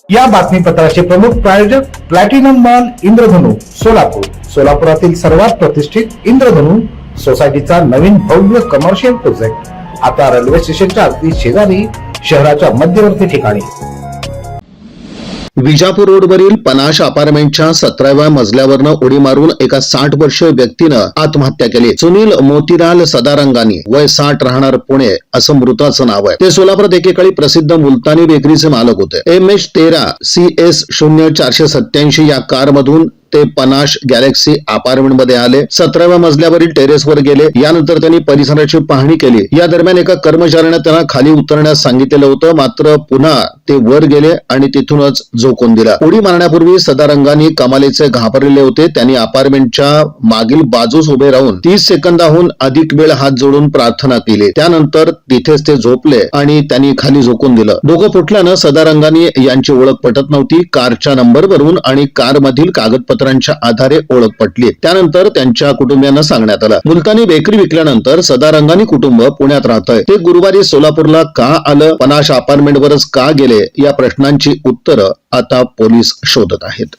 या बातमीपत्राचे प्रमुख प्रायोजक प्लॅटिनम मॉल इंद्रधनु सोलापूर. सोलापुरातील सर्वात प्रतिष्ठित इंद्रधनु सोसायटीचा नवीन भव्य कमर्शियल प्रोजेक्ट आता रेल्वे स्टेशनच्या अगदी शेजारी शहराच्या मध्यवर्ती ठिकाणी. विजापूर रोडवरील पनाश अपार्टमेंटच्या 17व्या मजल्यावरनं उडी मारून एका 60 वर्षीय व्यक्तीनं आत्महत्या केली. सुनील मोतीलाल सदारंगानी, वय 60, राहणार पुणे, असं मृताचं नाव आहे. ते सोलापुरात एकेकाळी प्रसिद्ध मुलतानी बेकरीचे मालक होते. MH13 CS 0487 या कारमधून ते पनाश गॅलेक्सी अपार्टमेंट मध्ये आले. 17व्या मजल्यावरील टेरेसवर गेले. यानंतर त्यांनी परिसराची पाहणी केली. या दरम्यान एका कर्मचाऱ्याने त्यांना खाली उतरण्यास सांगितलेलं होतं, मात्र पुन्हा ते वर गेले आणि तिथूनच झोकून दिला. उडी मारण्यापूर्वी सदारंगानी कमालीचे घाबरलेले होते. त्यांनी अपार्टमेंटच्या मागील बाजूस उभे राहून 30 सेकंदाहून अधिक वेळ हात जोडून प्रार्थना केली. त्यानंतर तिथेच ते झोपले आणि त्यांनी खाली झोकून दिलं. डोकं फुटल्यानं सदारंगानी यांची ओळख पटत नव्हती. कारच्या नंबरवरून आणि कारमधील कागदपत्रांच्या आधारे ओळख पटली. त्यानंतर त्यांच्या कुटुंबियांना सांगण्यात आलं. मुलतानी बेकरी विकल्यानंतर सदारंगानी कुटुंब पुण्यात राहतंय. ते गुरुवारी सोलापूरला का आलं, पनाश अपार्टमेंटवरच का गेले, या प्रश्नांची उत्तरं आता पोलीस शोधत आहेत.